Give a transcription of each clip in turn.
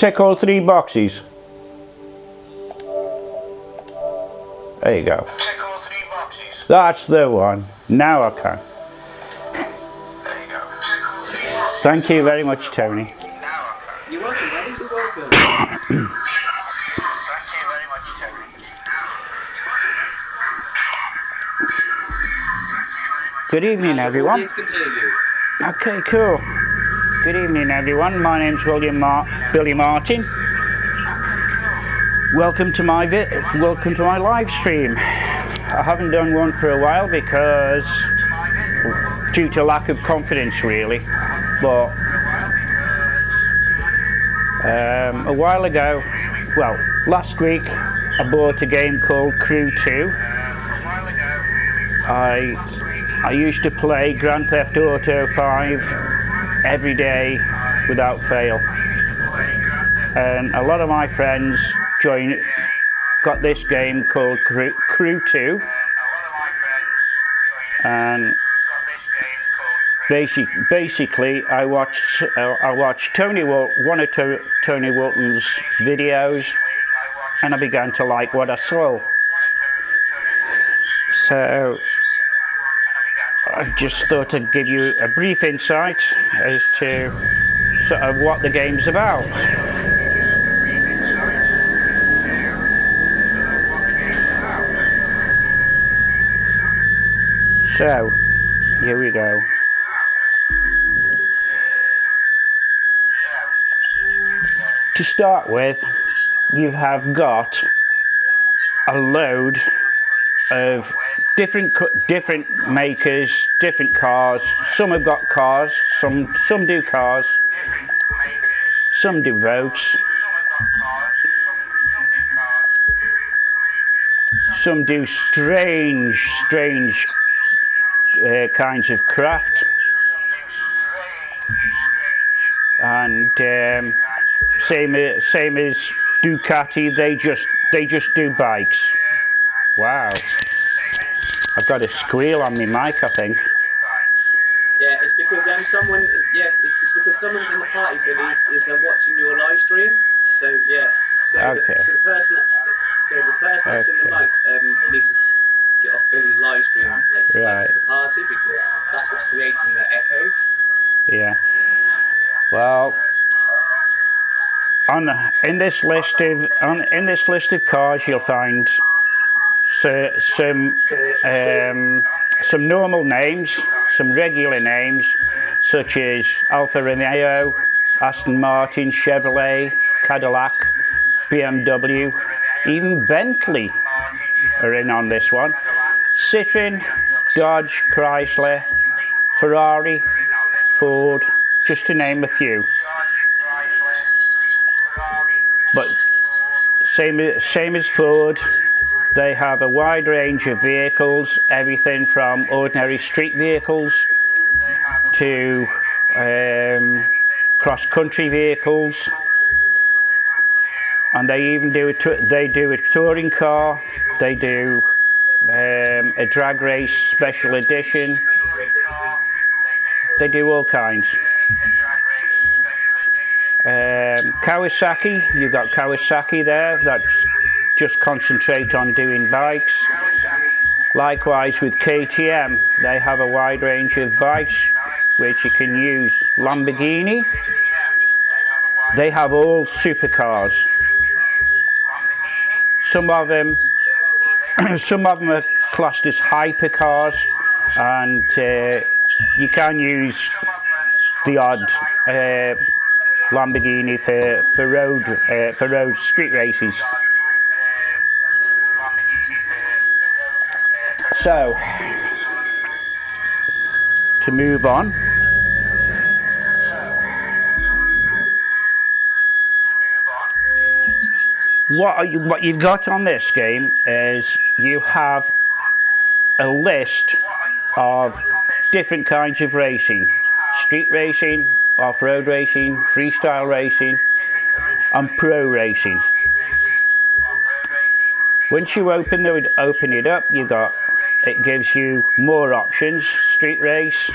tick all 3 boxes? There you go. Tick all 3 boxes. That's the one. Now I can. There you go. Tick all 3 boxes. Thank you very much, Tony. Now I can. You're welcome, buddy. You're welcome. Thank you very much, Tony. Good evening, everyone. Audience can hear you. Okay, cool. Good evening, everyone. My name's Billy Martin. Welcome to my live stream. I haven't done one for a while because due to lack of confidence, really. But a while ago, well, last week, I bought a game called Crew2. I used to play Grand Theft Auto 5 every day without fail, and a lot of my friends got this game called Crew2, and basically I watched one of Tony Walton's videos, and I began to like what I saw. So I just thought I'd give you a brief insight as to sort of what the game's about. So, here we go. To start with, you have got a load of different makers, different cars. Some have got cars, some do cars, some do boats, some do strange kinds of craft, and same as Ducati, they just do bikes. Wow, I've got a squeal on my mic, I think. Yeah, it's because someone. Yes, it's because someone in the party, Billy, is watching your live stream. So yeah. So okay. The person that's in the mic needs to get off Billy's live stream, like right. to the party, because that's what's creating the echo. Yeah. Well, in this list of cars, you'll find some normal names, some regular names, such as Alfa Romeo, Aston Martin, Chevrolet, Cadillac, BMW, even Bentley are in on this one. Citroen, Dodge, Chrysler, Ferrari, Ford, just to name a few. But same as Ford, they have a wide range of vehicles, everything from ordinary street vehicles to cross-country vehicles, and they even do a touring car. They do a drag race special edition. They do all kinds. Kawasaki, you've got Kawasaki there that just concentrate on doing bikes. Likewise with KTM, they have a wide range of bikes which you can use. Lamborghini, they have all supercars. Some of them are classed as hypercars, and you can use the odd Lamborghini for road street races. So, to move on, what you've got on this game is you have a list of different kinds of racing: street racing, off-road racing, freestyle racing, and pro racing. Once you open it up, it gives you more options: street race,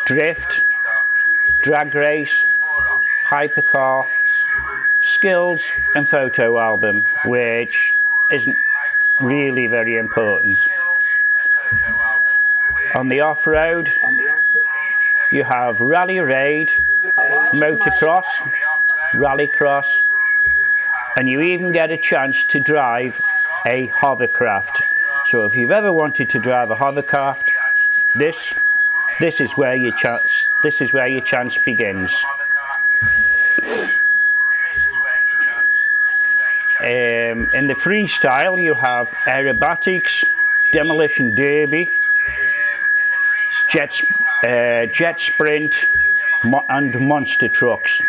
drift, drag race, hypercar, skills and photo album, which isn't really very important. On the off-road, you have rally raid, motocross, rallycross, and you even get a chance to drive a hovercraft. So if you've ever wanted to drive a hovercraft, this is where your chance begins. In the freestyle, you have aerobatics, demolition derby, jet sprint, and monster trucks.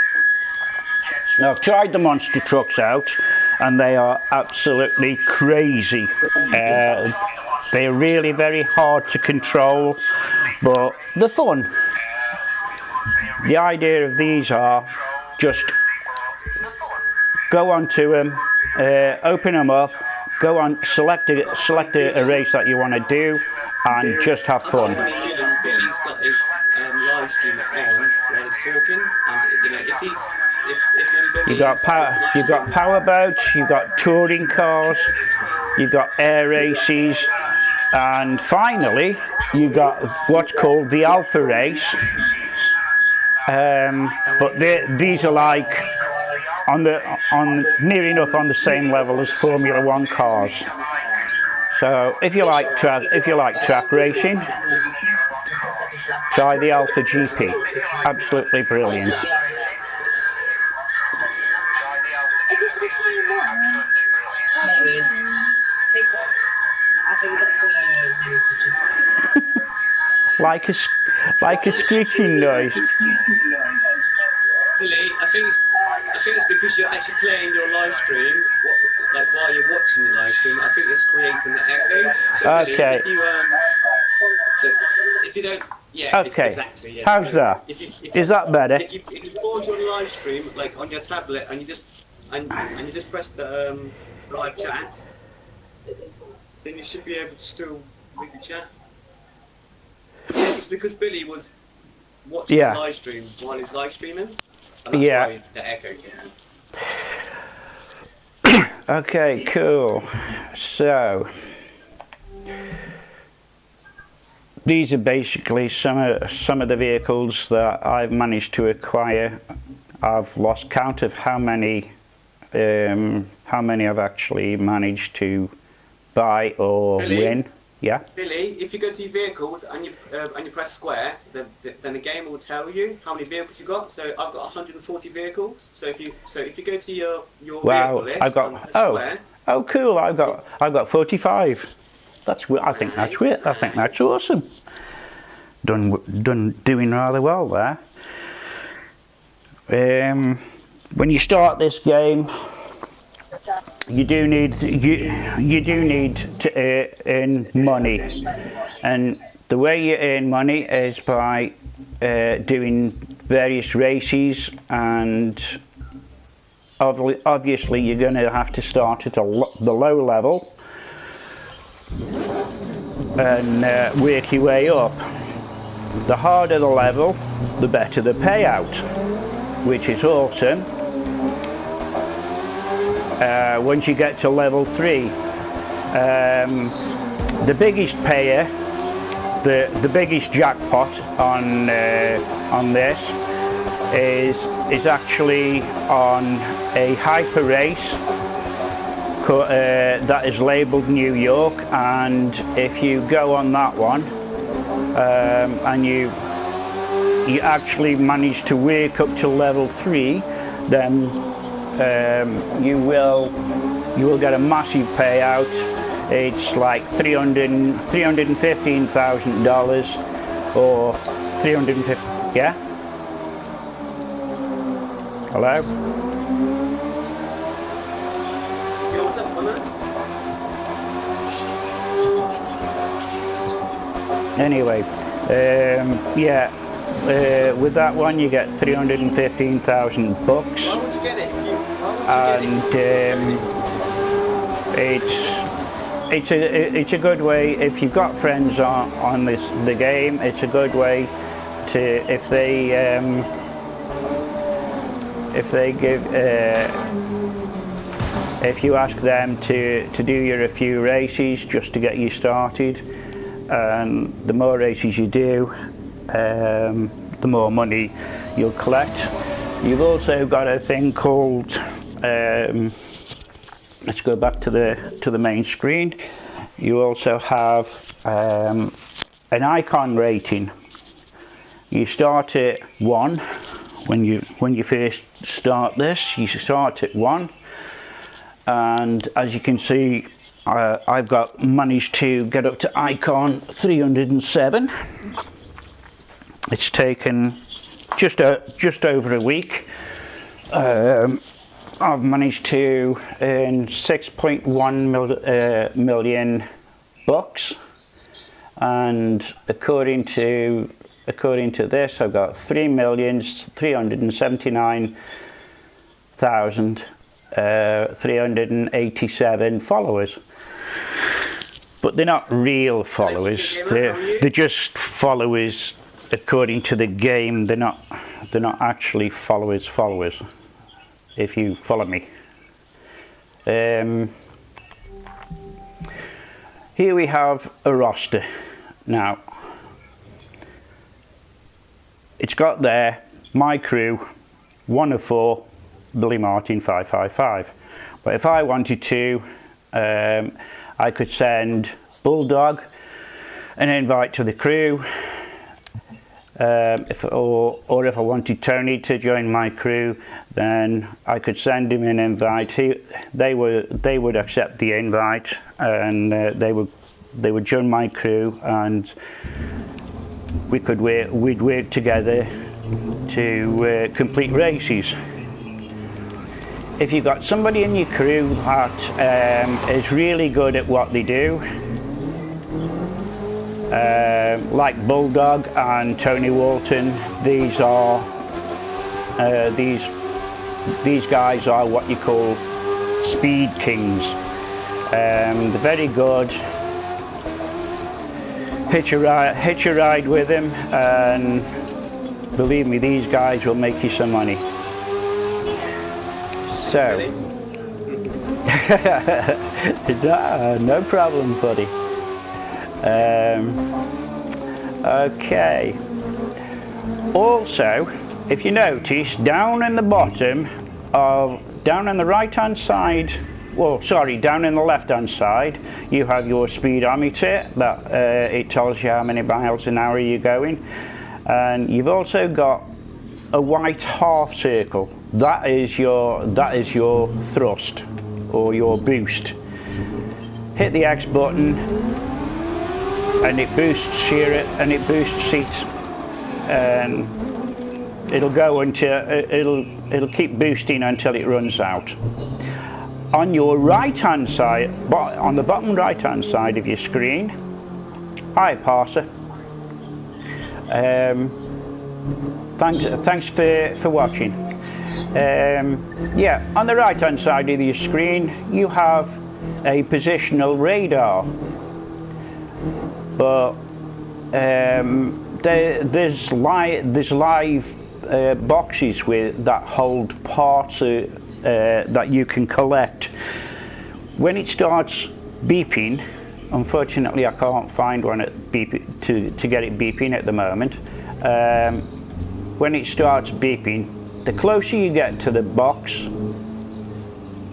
Now, I've tried the monster trucks out, and they are absolutely crazy. They're really very hard to control, but they're fun. The idea of these are just go onto them, open them up, go on, select a race that you want to do, and just have fun. Billy's got his live stream on while he's talking, and you know if you've got power boats, you've got touring cars, you've got air races, and finally you've got what's called the Alpha race. But these are like near enough on the same level as Formula 1 cars. So if you like track racing, try the Alpha GP. Absolutely brilliant. like a screeching noise. Billy, I think it's because you're actually playing your live stream, like while you're watching the live stream. I think it's creating the echo. So okay. Billy, if you don't, yeah. Okay. Exactly. Yeah. How's so that? Is that better? If you pause your live stream, like on your tablet, and you just press the live chat, then you should be able to still read the chat. Yeah, it's because Billy was watching the live stream while he's live streaming. And that's why the echo came. Okay, cool. So these are basically some of the vehicles that I've managed to acquire. I've lost count of how many I've actually managed to buy or win. Yeah. Billy, if you go to your vehicles and you press square, then the game will tell you how many vehicles you got. So I've got 140 vehicles. So if you go to your vehicle list, I've got and press square. Oh cool! I've got 45. I think that's weird. I think that's awesome. Doing rather well there. When you start this game, you do need to earn money, and the way you earn money is by doing various races, and obviously you're going to have to start at the low level and work your way up. The harder the level, the better the payout, which is awesome. Once you get to level 3, the biggest payer, the biggest jackpot on this is actually on a hyper race that is labelled New York, and if you go on that one and you actually manage to work up to level 3, then you will get a massive payout. It's like $315,000 or 350. Yeah. Hello. Yo, what's up, man? Anyway, with that one you get $315,000. Why would you get it? It's a good way if you've got friends on the game. It's a good way to if they give, if you ask them to do you a few races just to get you started, and the more races you do, the more money you'll collect. You've also got a thing called, let's go back to the main screen. You also have an icon rating. You start at 1 when you first start this. You start at 1, and as you can see, I've managed to get up to icon 307. It's taken just over a week. I've managed to earn 6.1 million bucks, and according to this, I've got 3,379,387 followers. But they're not real followers. They're just followers according to the game. They're not actually followers. If you follow me. Here we have a roster. Now, it's got there, my crew, 1 of 4, Billy Martin 555. But if I wanted to, I could send Bulldog an invite to the crew, or if I wanted Tony to join my crew, then I could send him an invite. They would accept the invite, and they would join my crew, and we'd work together to complete races. If you've got somebody in your crew that is really good at what they do, like Bulldog and Tony Walton, these guys are what you call speed kings. They're very good. Hitch a ride with them, and believe me, these guys will make you some money. So, no problem, buddy. Okay. Also, if you notice, down in the bottom down on the right hand side, well, sorry, down in the left hand side, you have your speedometer. That it tells you how many miles an hour you're going, and you've also got a white half circle. That is your thrust or your boost. Hit the X button, and it boosts here, and it boosts it, and it'll go until it'll keep boosting until it runs out. On your right hand side, on the bottom right hand side of your screen, hi Parser. Thanks for watching. Yeah, on the right hand side of your screen you have a positional radar, but there's live boxes that hold parts that you can collect. When it starts beeping, unfortunately I can't find one to get it beeping at the moment. When it starts beeping, the closer you get to the box,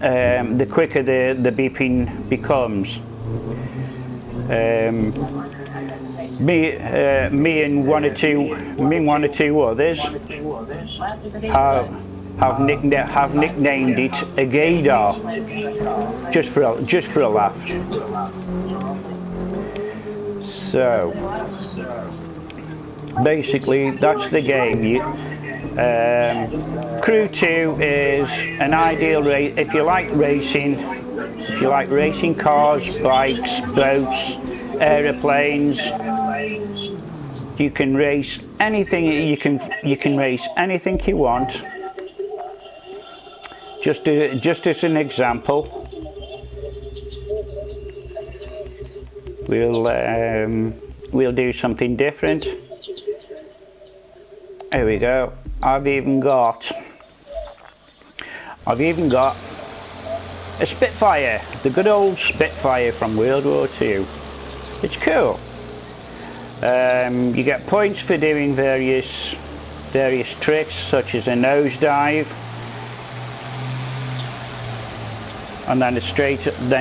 the quicker the beeping becomes. Me and one or two others have nicknamed it a gaydar, just for a laugh. So basically that's the game. Crew2 is an ideal race if you like racing. If you like racing cars, bikes, boats, aeroplanes, you can race anything. You can race anything you want. Just as an example, we'll do something different. There we go. I've even got I've even got a Spitfire, the good old Spitfire from World War II. It's cool. You get points for doing various tricks, such as a nosedive, and then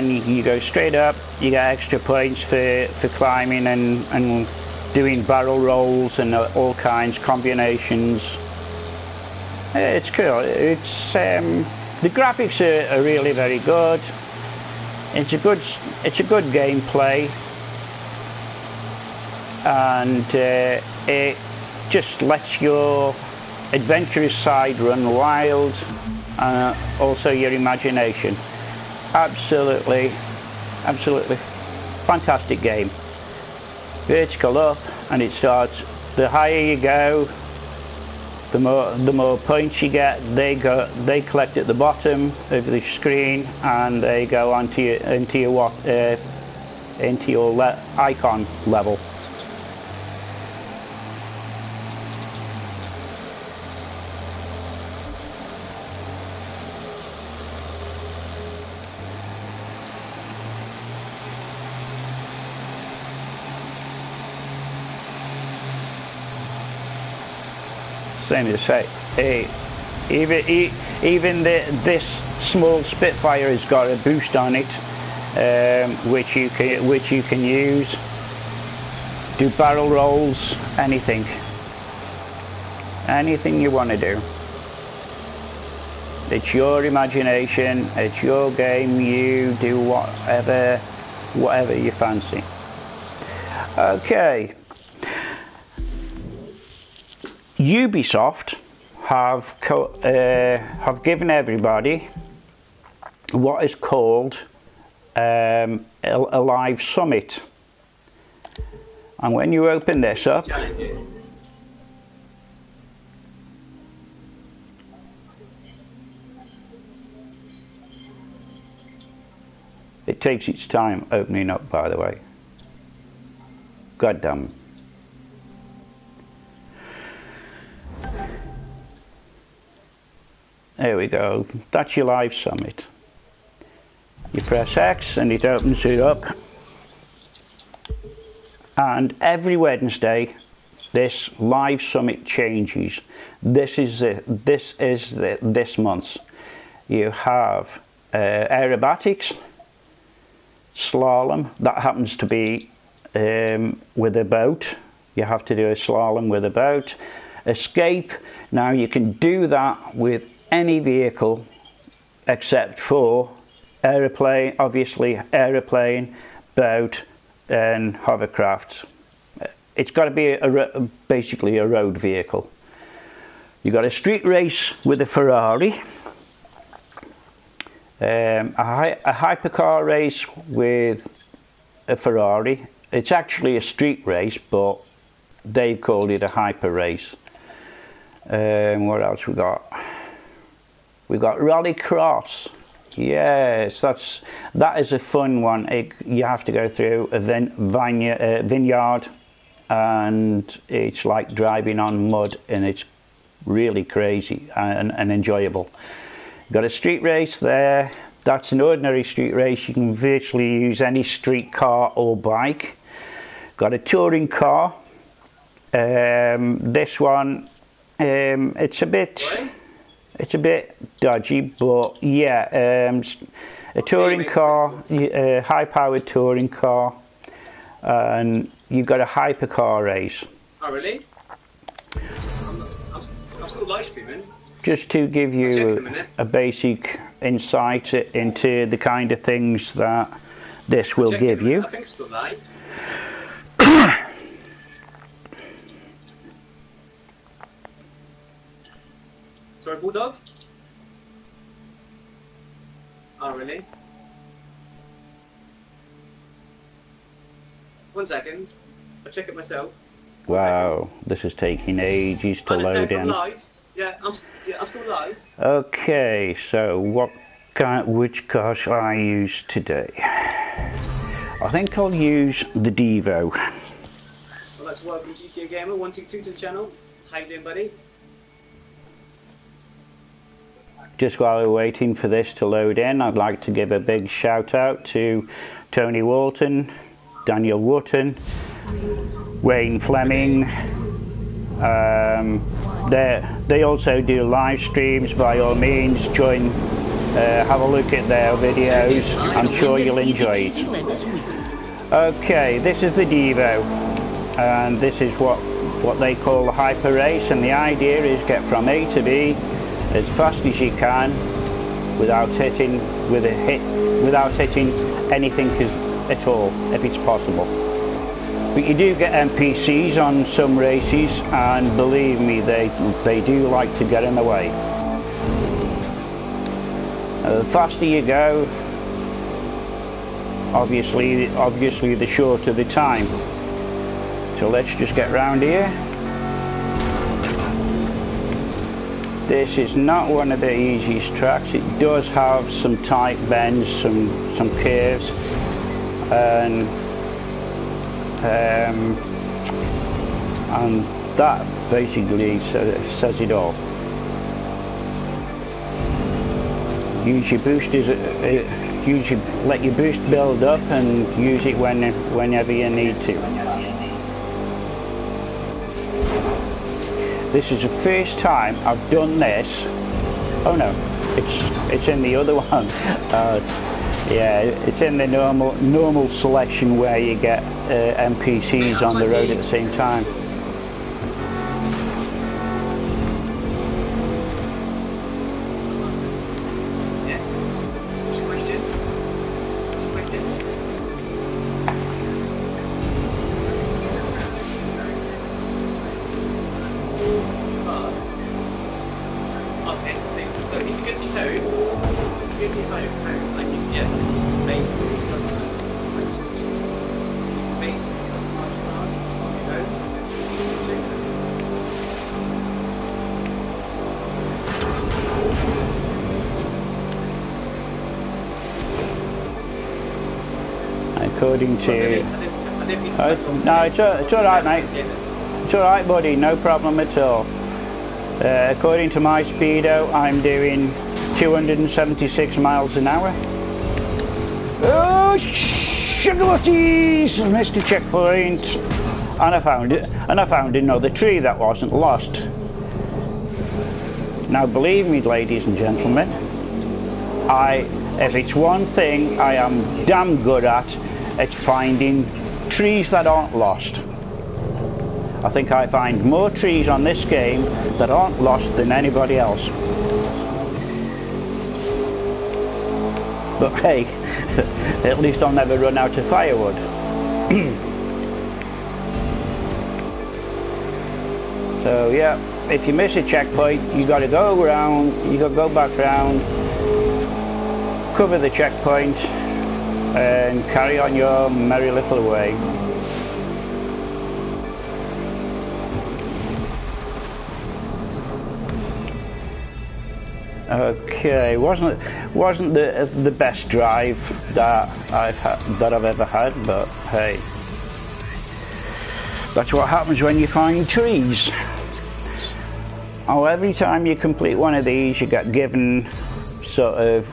you go straight up. You get extra points for climbing and doing barrel rolls and all kinds combinations. It's cool. It's the graphics are really very good. It's a good gameplay, and it just lets your adventurous side run wild, and also your imagination. Absolutely fantastic game. Vertical up, and it starts. The higher you go, the more points you get. They collect at the bottom of the screen, and they go into your icon level. Same as I say, even this small Spitfire has got a boost on it, which you can use. Do barrel rolls, anything you want to do. It's your imagination, it's your game. You do whatever you fancy. Okay. Ubisoft have given everybody what is called a live summit, and when you open this up, it takes its time opening up, by the way. God damn. There we go, that's your live summit. You press X and it opens it up, and every Wednesday this live summit changes. This month. You have aerobatics, slalom, that happens to be with a boat. You have to do a slalom with a boat. Escape, now you can do that with any vehicle except for aeroplane, obviously aeroplane, boat and hovercraft. It's got to be basically a road vehicle. You got a street race with a Ferrari, a hypercar race with a Ferrari. It's actually a street race, but they've called it a hyper race. What else we got? We got Rallycross. Yes, that is a fun one. You have to go through a vineyard, and it's like driving on mud, and it's really crazy and enjoyable. Got a street race there. That's an ordinary street race. You can virtually use any street car or bike. Got a touring car. This one, it's a bit dodgy, but yeah, a touring car, a high-powered touring car, and you've got a hypercar race. Oh really? I'm still live streaming. Just to give you a basic insight into the kind of things that this will give you. I think it's still live. Sorry, Bulldog? Oh, really? 1 second. I'll check it myself. Wow, this is taking ages to load in. I'm live. Yeah, I'm still live. Okay, so which car shall I use today? I think I'll use the Devo. I'd like to welcome GTA Gamer 122 to the channel. How you doing, buddy? just while we're waiting for this to load in, I'd like to give a big shout out to Tony Walton, Daniel Wotton, Wayne Fleming. They also do live streams. By all means, join, have a look at their videos. I'm sure you'll enjoy it. Okay, this is the Devo, and this is what they call the hyper race, and the idea is get from A to B as fast as you can without hitting anything at all, if it's possible. But you do get NPCs on some races, and believe me, they do like to get in the way. The faster you go, obviously the shorter the time. So let's just get round here. This is not one of the easiest tracks. It does have some tight bends, some curves, and that basically says it all. Use your boosters, let your boost build up and use it whenever you need to. This is the first time I've done this. Oh no, it's in the other one. Yeah, it's in the normal selection where you get NPCs on the road at the same time. According to... no, it's alright mate. It's alright buddy, no problem at all. According to my speedo, I'm doing 276 miles an hour. Oh, sugar butties! Missed a checkpoint. And I found another tree that wasn't lost. Now believe me, ladies and gentlemen, if it's one thing I am damn good at, it's finding trees that aren't lost. I think I find more trees on this game that aren't lost than anybody else. But hey, at least I'll never run out of firewood. So yeah, if you miss a checkpoint, you got to go around, you got to go back round, cover the checkpoint, and carry on your merry little way. Okay, wasn't the best drive that I've ever had, but hey, that's what happens when you find trees. Oh, every time you complete one of these, you get given sort of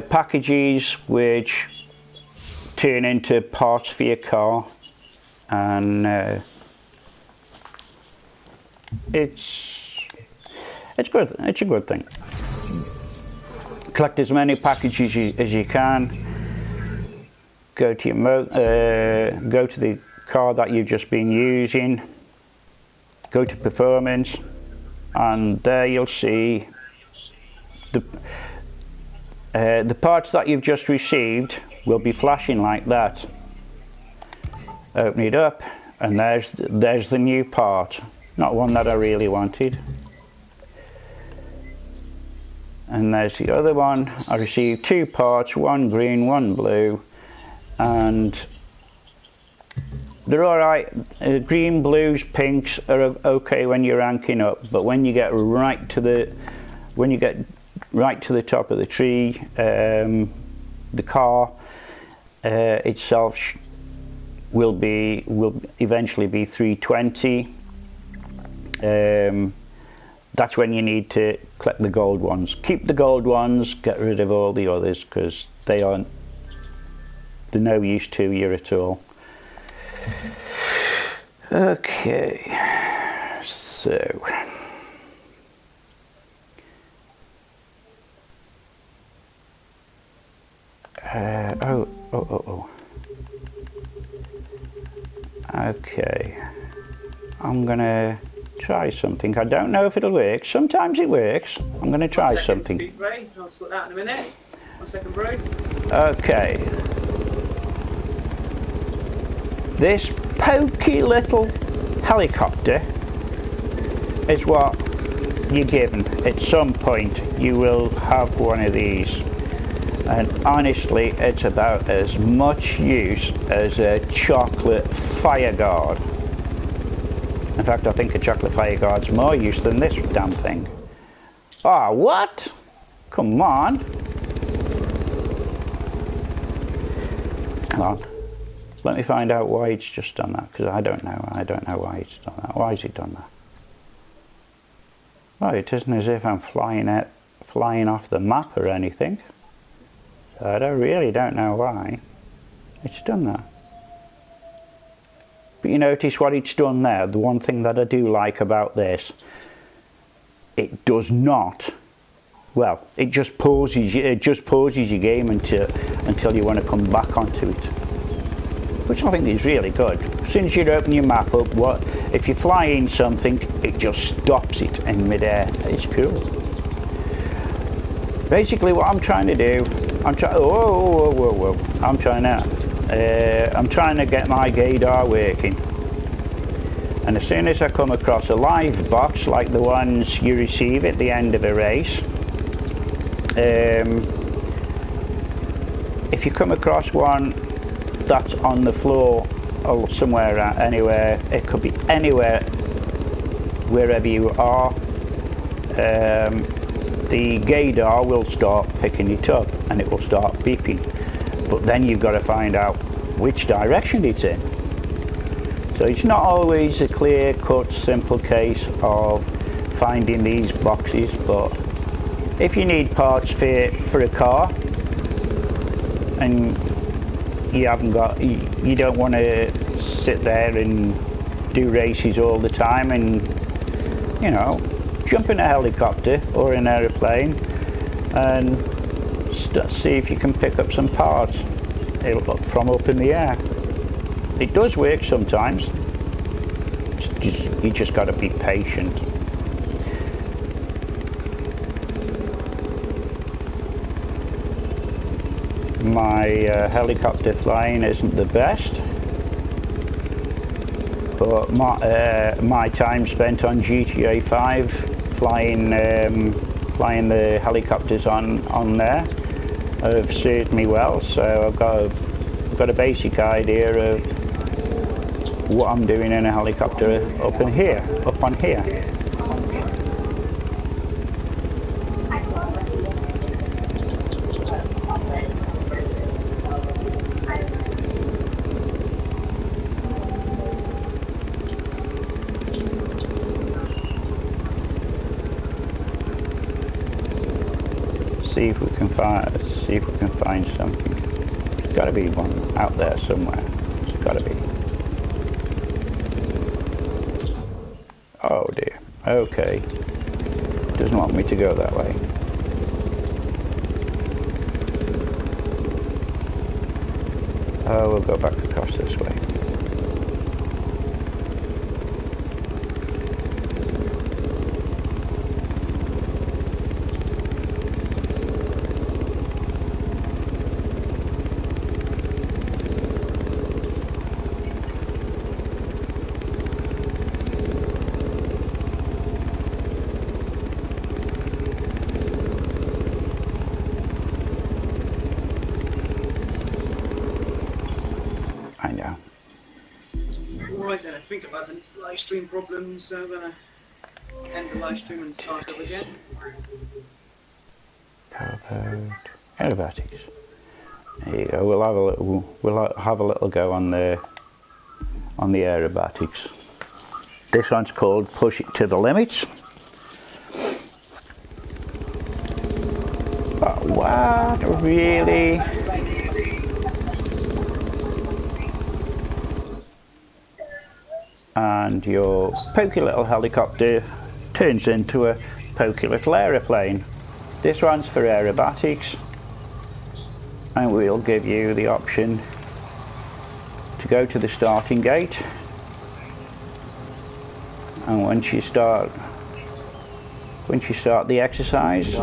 packages which turn into parts for your car, and it's good. It's a good thing. Collect as many packages as you can. Go to your go to the car that you've just been using. Go to performance, and there you'll see the parts that you've just received will be flashing like that. Open it up, and there's the new part. Not one that I really wanted. And there's the other one. I received two parts, one green, one blue, and they're alright. Green, blues, pinks are okay when you're ranking up, but when you get right to the top of the tree, the car itself will eventually be 320. that's when you need to collect the gold ones. Keep the gold ones, get rid of all the others, because they're no use to you at all. Okay, so okay, I'm gonna try something. I don't know if it'll work. Sometimes it works. I'm gonna try something. Speed, Ray. I'll sort that in a minute. 1 second, Ray. Okay. This pokey little helicopter is what you're given. At some point you will have one of these, and honestly it's about as much use as a chocolate fire guard. In fact, I think a chocolate fire guard's more use than this damn thing. Ah, what? Come on. Come on. Let me find out why it's just done that, because I don't know. I don't know why it's done that. Why has it done that? Well, it isn't as if I'm flying off the map or anything. So I really don't know why it's done that. But you notice what it's done there. The one thing that I do like about this, it does not. Well, it just pauses. It just pauses your game until you want to come back onto it, which I think is really good. As soon as you open your map up, if you're flying something, it just stops it in midair. It's cool. Basically, what I'm trying to do, I'm trying to get my gaydar working. And as soon as I come across a live box like the ones you receive at the end of a race, if you come across one that's on the floor or somewhere, anywhere, it could be anywhere, wherever you are, the gaydar will start picking it up and it will start beeping. But then you've got to find out which direction it's in. So it's not always a clear-cut, simple case of finding these boxes, but if you need parts for a car and you don't want to sit there and do races all the time, and jump in a helicopter or an aeroplane and see if you can pick up some parts from up in the air. It does work sometimes. You just got to be patient. My helicopter flying isn't the best, but my time spent on GTA 5 flying the helicopters on there have served me well. So I've got a basic idea of what I'm doing in a helicopter up on here. See if we can find something. There's got to be one out there somewhere. There's got to be. Oh dear. Okay. Doesn't want me to go that way. Oh, we'll go back across this way. Right then, I think about the live stream problems, so I'm going to end the live stream and start up again. How about aerobatics? There you go. We'll have a little go on the aerobatics. This one's called Push It to the Limits. What? Really? And your pokey little helicopter turns into a pokey little aeroplane. This one's for aerobatics, and we'll give you the option to go to the starting gate, and once you start the exercise,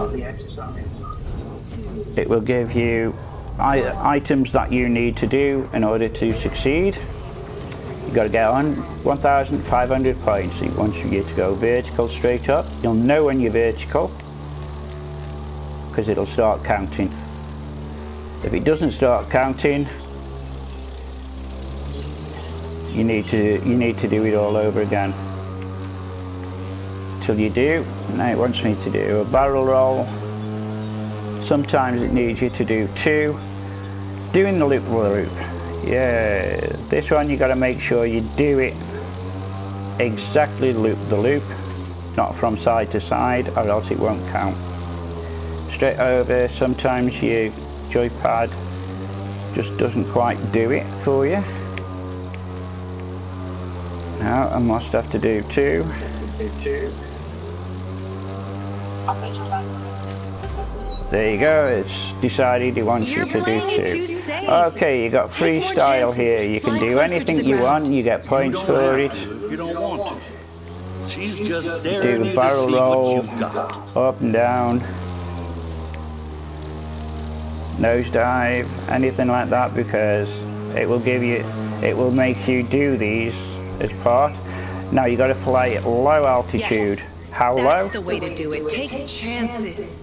it will give you items that you need to do in order to succeed. You've got to get on 1,500 points. Once you get to go vertical straight up, you'll know when you're vertical because it'll start counting. If it doesn't start counting, you need to do it all over again. Till you do. Now it wants me to do a barrel roll. Sometimes it needs you to do 2. Doing the loop-the-loop. Yeah, this one you got to make sure you do it exactly loop-the-loop, not from side to side, or else it won't count. Straight over, sometimes your joypad just doesn't quite do it for you. Now I must have to do 2. There you go, it's decided it wants you to do 2. Okay, you got freestyle here. You can do anything you want, you get points for it. You don't want to. She's just Do daring you to barrel see roll, what you've got. up and down, nosedive, anything like that, because it will make you do these as part. Now you got to fly at low altitude. Yes, How low? that's the way to do it. Take chances.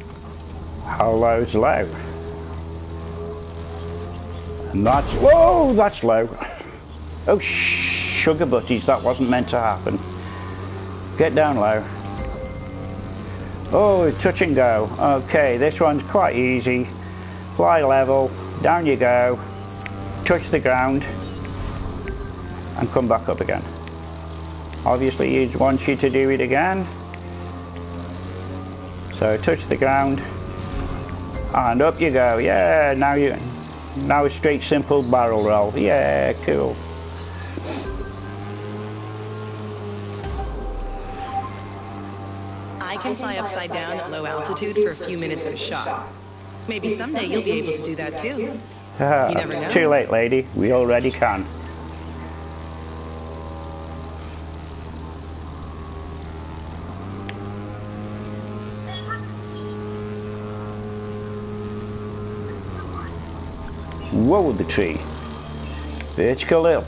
How low is low? And that's, whoa, that's low. Oh, sugar butties, that wasn't meant to happen. Get down low. Oh, touch and go. Okay, this one's quite easy. Fly level, down you go, touch the ground, and come back up again. Obviously, it wants you to do it again. So touch the ground, and up you go. Yeah, now a straight simple barrel roll. Yeah, cool. I can fly upside down at low altitude for a few minutes at a shot. Maybe someday you'll be able to do that too. You never know. Too late, lady. We already can. Whoa, the tree. Vertical up.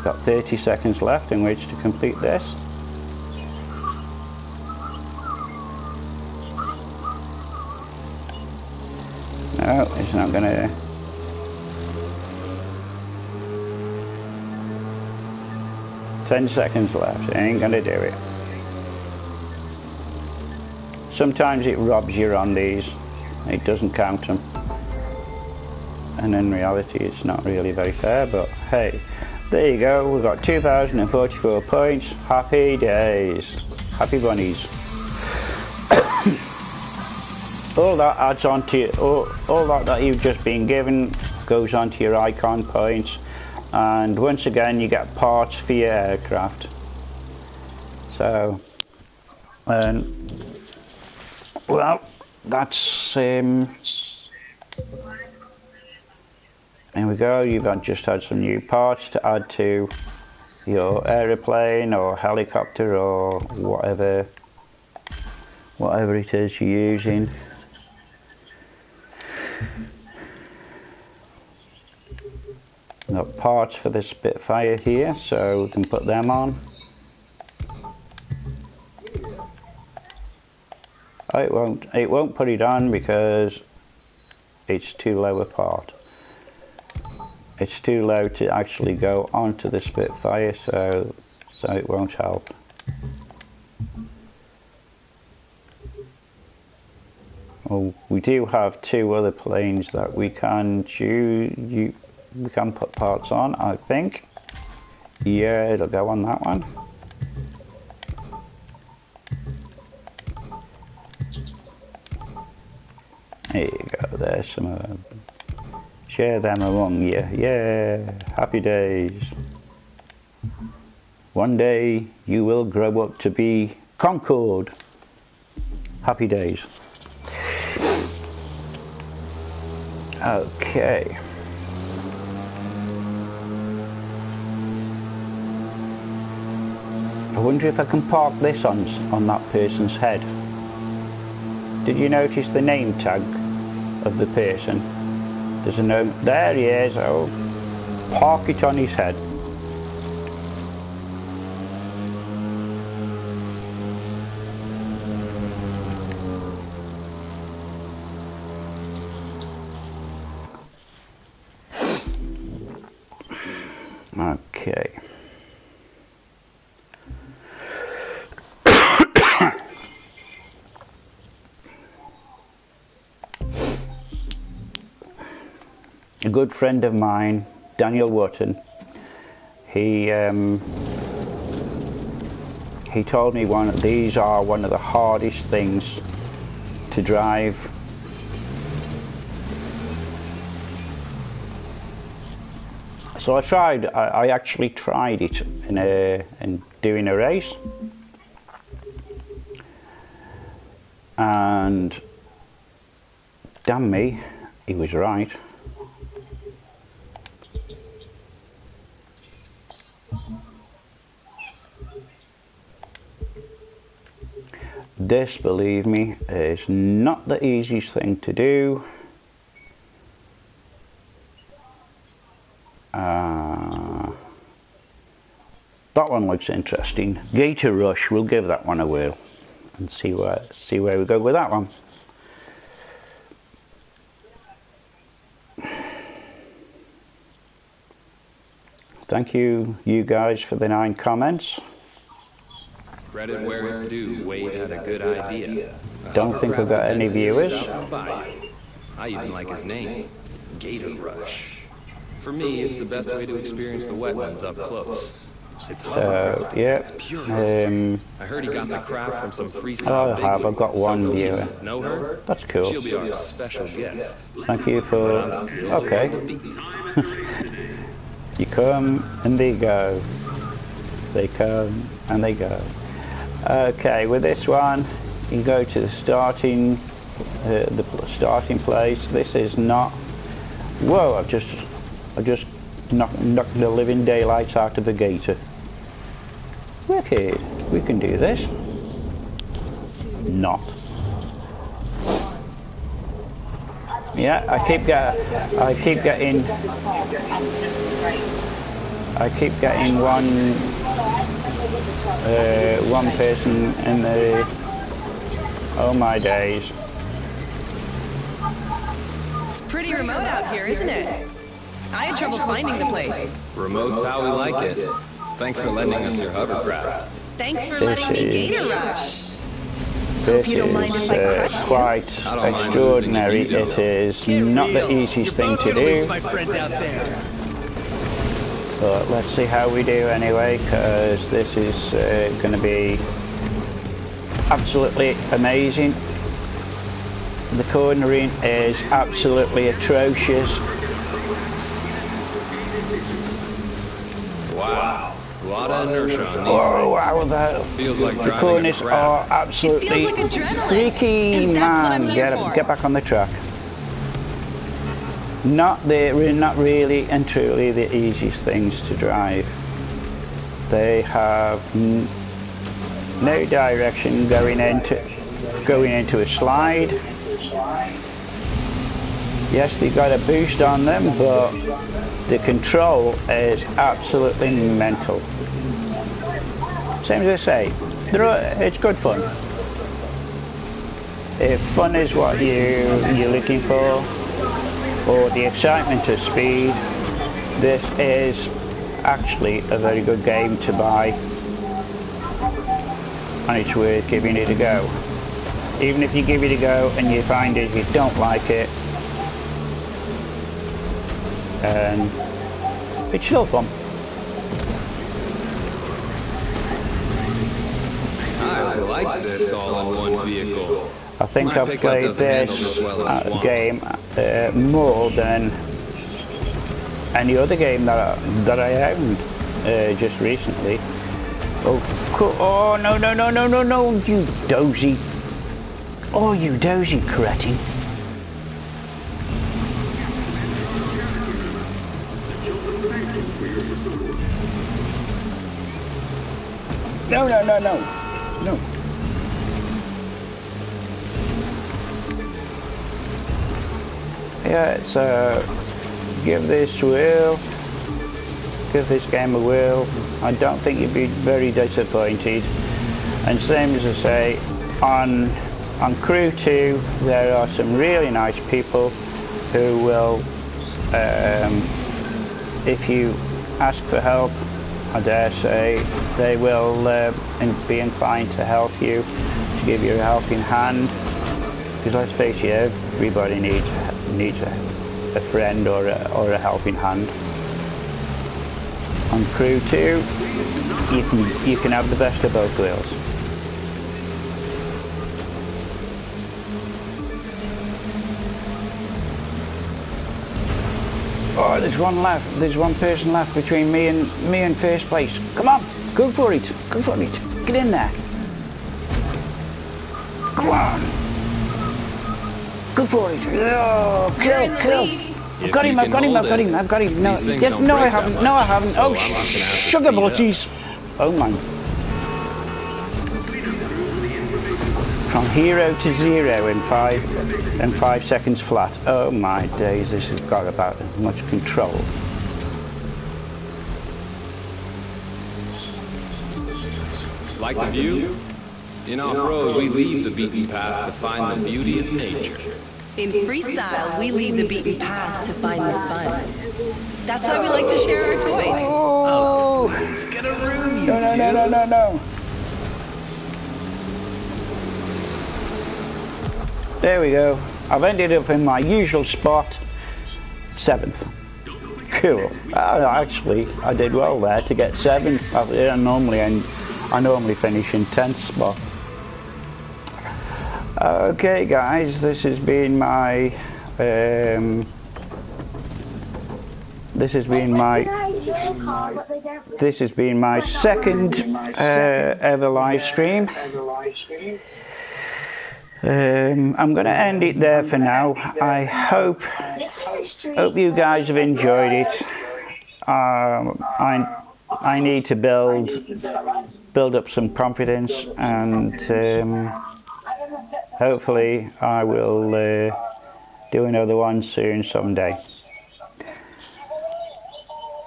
Got 30 seconds left in which to complete this. No, it's not gonna. Ten seconds left. It ain't gonna do it. Sometimes it robs you on these. It doesn't count them. And in reality, it's not really very fair. But hey, there you go. We've got 2,044 points. Happy days. Happy bunnies. All that adds on to all that you've just been given goes onto your icon points, and once again you get parts for your aircraft. So, well, that's there we go. You've just had some new parts to add to your aeroplane or helicopter or whatever it is you're using. Got parts for the Spitfire here, so we can put them on. Oh, it won't put it on because it's too low a part. It's too low to actually go onto the Spitfire, so it won't help. Well, we do have 2 other planes that we can choose. We can put parts on, I think. Yeah, it'll go on that one. There you go, there's some of them. Share them among you. Yeah, happy days. One day you will grow up to be Concord. Happy days. Okay. I wonder if I can park this on that person's head. Did you notice the name tag of the person? There's a note. There he is. Oh, park it on his head. Okay. A good friend of mine, Daniel Wotton, he told me these are one of the hardest things to drive. So I actually tried it in doing a race, and damn me, he was right. This, believe me, is not the easiest thing to do. That one looks interesting. Gator Rush, we'll give that one a whirl and see where we go with that one. Thank you guys for the 9 comments. Credit where it's due, Wade had a good idea. Don't think we've got any viewers. I even like his name, Gator Rush. For me, it's the best way to experience the wetlands up close. It's hovercraft, yeah. it's purest. I heard he got the craft from some freestyle bigwig. I've got one viewer. Know her? That's cool. She'll be our special guest. Thank you for... Okay. You come and they go. They come and they go. Okay, with this one, you go to the starting place. This is not... Whoa, I just knocked the living daylights out of the gator. Okay, we can do this. Not. Yeah, I keep getting one person in the... Oh my days. It's pretty remote out here, isn't it? I had trouble finding the place. Remote's how we like it. Thanks for lending us your hovercraft. Thanks for letting me Gator Rush. This you don't mind if I crush is you? quite extraordinary. It is not the easiest thing to do. But let's see how we do anyway, because this is going to be absolutely amazing. The cornering is absolutely atrocious. Wow, a lot of inertia on these Oh things. wow, Feels like the driving corners a are crab. absolutely It feels like adrenaline, freaky, and that's what I'm man. here for. Get back on the track. Not really and truly the easiest things to drive. They have no direction going into a slide. Yes, they got a boost on them, but the control is absolutely mental. Same as I say, it's good fun. If fun is what you're looking for, or the excitement of speed, this is actually a very good game to buy, and it's worth giving it a go. Even if you give it a go and you find it you don't like it, and it's still fun. I like this all-in-one vehicle. I think My I've pickup played doesn't handle this this well as swamps. game more than any other game that I owned just recently. Oh, cool. Oh, no, no, no, no, no, no, you dozy. Oh, you dozy cretin. No, no, no, no. No. Yeah, so give this game a whirl. I don't think you'd be very disappointed. And same as I say, on Crew2 there are some really nice people who will, if you ask for help, I dare say, they will be inclined to help you, to give you a helping hand. Because let's face it, everybody needs a friend or a helping hand. On Crew2, you can have the best of both worlds. Oh, there's one left. There's one person left between me and first place. Come on, go for it. Go for it. Get in there. Come on. Go for it. Oh, kill. I've got him. No, yes, no, I haven't. No, I haven't. Oh, sugar butties. Oh my. From hero to zero in 5 seconds flat. Oh my days, this has got about as much control. Like the view? In off-road, we leave the beaten path to find the beauty of nature. In freestyle, we leave the beaten path to find the fun. That's why we like to share our toys. Oh, please, get a room, you two. No. There we go. I've ended up in my usual spot, 7th. Cool. Actually, I did well there to get 7th. I normally finish in 10th spot. Okay, guys, this has been my second ever live stream. I'm going to end it there for now. I hope you guys have enjoyed it. I need to build up some confidence, and hopefully I will do another one soon someday.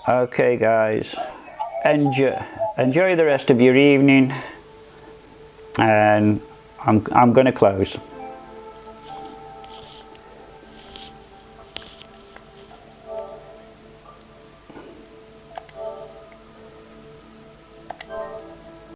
Okay, guys, enjoy the rest of your evening, and I'm going to close.